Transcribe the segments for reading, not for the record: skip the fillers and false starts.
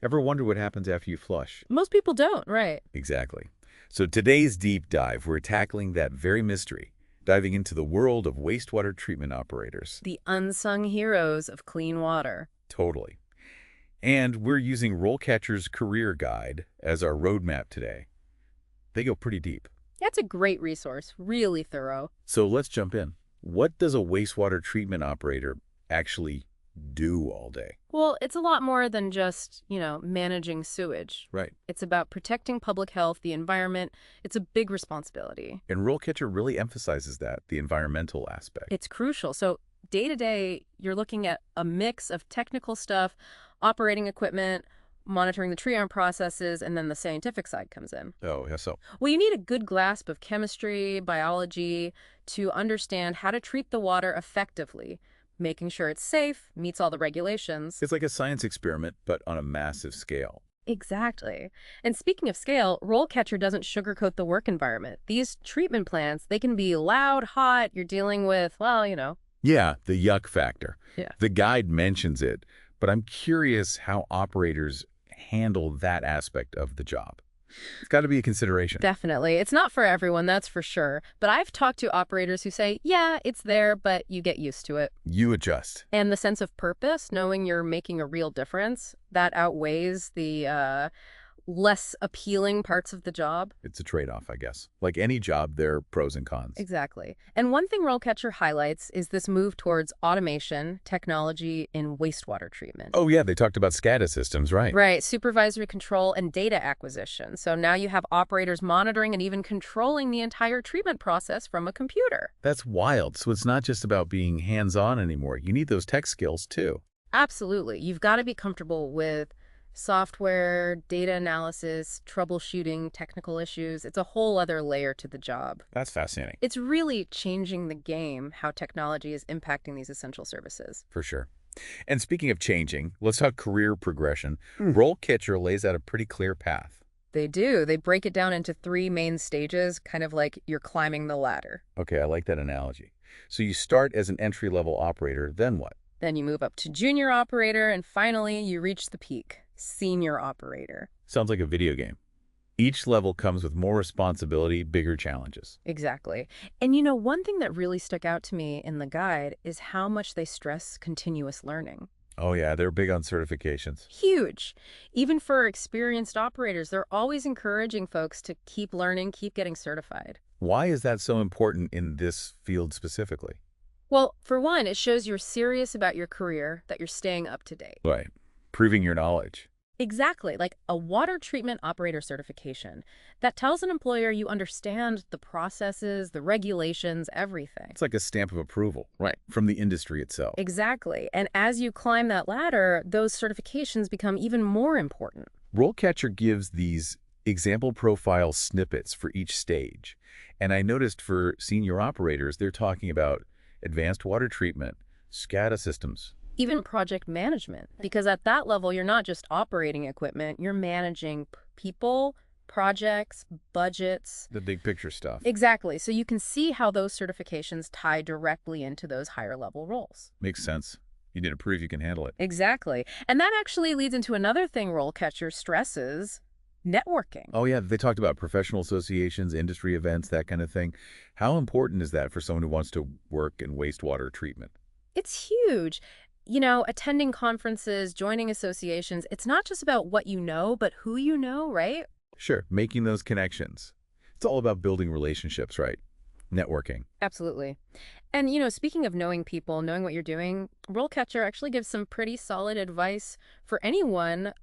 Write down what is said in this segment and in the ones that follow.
Ever wonder what happens after you flush? Most people don't, right? Exactly. So today's deep dive, we're tackling that very mystery, diving into the world of wastewater treatment operators. The unsung heroes of clean water. Totally. And we're using RoleCatcher's Career Guide as our roadmap today. They go pretty deep. That's a great resource, really thorough. So let's jump in. What does a wastewater treatment operator actually do all day? Well, it's a lot more than just, managing sewage. Right. It's about protecting public health, the environment. It's a big responsibility. And RoleCatcher really emphasizes that, the environmental aspect. It's crucial. So day to day, you're looking at a mix of technical stuff, operating equipment, monitoring the treatment processes, and then the scientific side comes in. Oh, yeah, so. Well, you need a good grasp of chemistry, biology, to understand how to treat the water effectively, making sure it's safe, meets all the regulations. It's like a science experiment, but on a massive scale. Exactly. And speaking of scale, RoleCatcher doesn't sugarcoat the work environment. These treatment plants, they can be loud, hot, you're dealing with, Yeah, the yuck factor. Yeah. The guide mentions it, but I'm curious how operators handle that aspect of the job. It's got to be a consideration. Definitely. It's not for everyone, that's for sure. But I've talked to operators who say, yeah, it's there, but you get used to it. You adjust. And the sense of purpose, knowing you're making a real difference, that outweighs the less appealing parts of the job. It's a trade-off, I guess. Like any job, there are pros and cons. Exactly. And one thing RoleCatcher highlights is this move towards automation, technology in wastewater treatment. Oh, yeah, they talked about SCADA systems, right? Right, supervisory control and data acquisition. So now you have operators monitoring and even controlling the entire treatment process from a computer. That's wild. So it's not just about being hands-on anymore. You need those tech skills, too. Absolutely. You've got to be comfortable with software, data analysis, troubleshooting, technical issues. It's a whole other layer to the job. That's fascinating. It's really changing the game, how technology is impacting these essential services. For sure. And speaking of changing, let's talk career progression. RoleCatcher lays out a pretty clear path. They do. They break it down into 3 main stages, kind of like you're climbing the ladder. Okay, I like that analogy. So you start as an entry-level operator, then what? Then you move up to junior operator, and finally you reach the peak, senior operator. Sounds like a video game. Each level comes with more responsibility, bigger challenges. Exactly. And one thing that really stuck out to me in the guide is how much they stress continuous learning. Oh yeah, they're big on certifications. Huge. Even for experienced operators, they're always encouraging folks to keep learning, keep getting certified. Why is that so important in this field specifically? Well, for one, it shows you're serious about your career, that you're staying up to date. Right. Proving your knowledge. Exactly, like a water treatment operator certification. That tells an employer you understand the processes, the regulations, everything. It's like a stamp of approval. Right. From the industry itself. Exactly. And as you climb that ladder, those certifications become even more important. RoleCatcher gives these example profile snippets for each stage. And I noticed for senior operators, they're talking about advanced water treatment, SCADA systems. Even project management, because at that level, you're not just operating equipment, you're managing people, projects, budgets. The big picture stuff. Exactly. So you can see how those certifications tie directly into those higher level roles. Makes sense. You need to prove you can handle it. Exactly. And that actually leads into another thing RoleCatcher stresses, networking. Oh, yeah. They talked about professional associations, industry events, that kind of thing. How important is that for someone who wants to work in wastewater treatment? It's huge. Attending conferences, joining associations, it's not just about what you know, but who you know, right? Sure. Making those connections. It's all about building relationships, right? Networking. Absolutely. And, speaking of knowing people, knowing what you're doing, RoleCatcher actually gives some pretty solid advice for anyone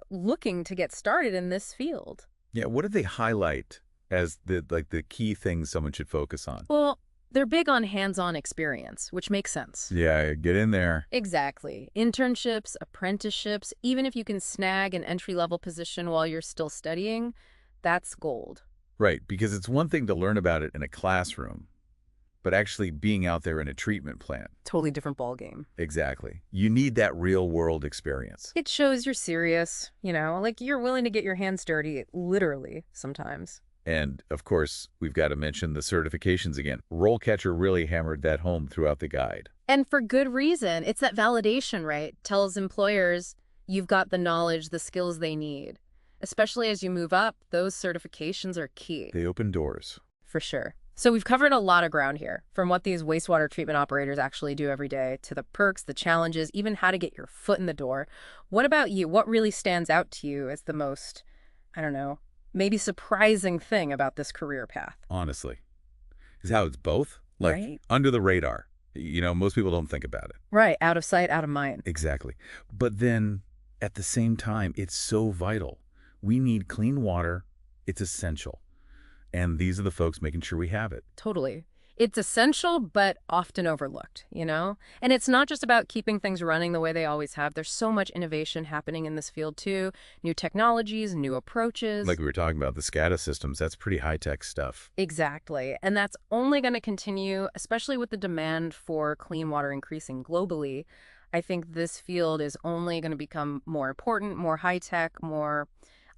looking to get started in this field. Yeah. What do they highlight as the key things someone should focus on? Well, they're big on hands-on experience, which makes sense. Yeah, get in there. Exactly. Internships, apprenticeships, even if you can snag an entry-level position while you're still studying, that's gold. Right, because it's one thing to learn about it in a classroom, but actually being out there in a treatment plant. Totally different ballgame. Exactly. You need that real-world experience. It shows you're serious, like you're willing to get your hands dirty, literally, sometimes. And, of course, we've got to mention the certifications again. RoleCatcher really hammered that home throughout the guide. And for good reason. It's that validation, right? Tells employers you've got the knowledge, the skills they need. Especially as you move up, those certifications are key. They open doors. For sure. So we've covered a lot of ground here, from what these wastewater treatment operators actually do every day, to the perks, the challenges, even how to get your foot in the door. What about you? What really stands out to you as the most, I don't know, maybe surprising thing about this career path? Honestly, is how it's both, like, Right. under the radar. Most people don't think about it. Right. Out of sight, out of mind. Exactly. But then, at the same time, it's so vital. We need clean water. It's essential. And these are the folks making sure we have it. Totally. It's essential, but often overlooked, you know? And it's not just about keeping things running the way they always have. There's so much innovation happening in this field, too. New technologies, new approaches. Like we were talking about, the SCADA systems, that's pretty high-tech stuff. Exactly. And that's only going to continue, especially with the demand for clean water increasing globally. I think this field is only going to become more important, more high-tech, more,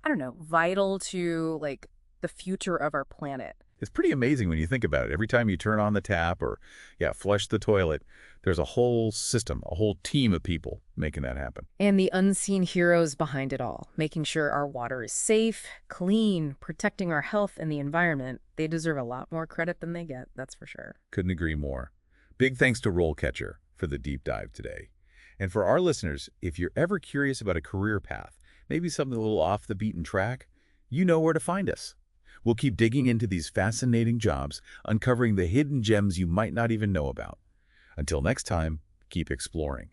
I don't know, vital to, like, the future of our planet. It's pretty amazing when you think about it. Every time you turn on the tap or, flush the toilet, there's a whole system, a whole team of people making that happen. And the unseen heroes behind it all, making sure our water is safe, clean, protecting our health and the environment. They deserve a lot more credit than they get, that's for sure. Couldn't agree more. Big thanks to RoleCatcher for the deep dive today. And for our listeners, if you're ever curious about a career path, maybe something a little off the beaten track, you know where to find us. We'll keep digging into these fascinating jobs, uncovering the hidden gems you might not even know about. Until next time, keep exploring.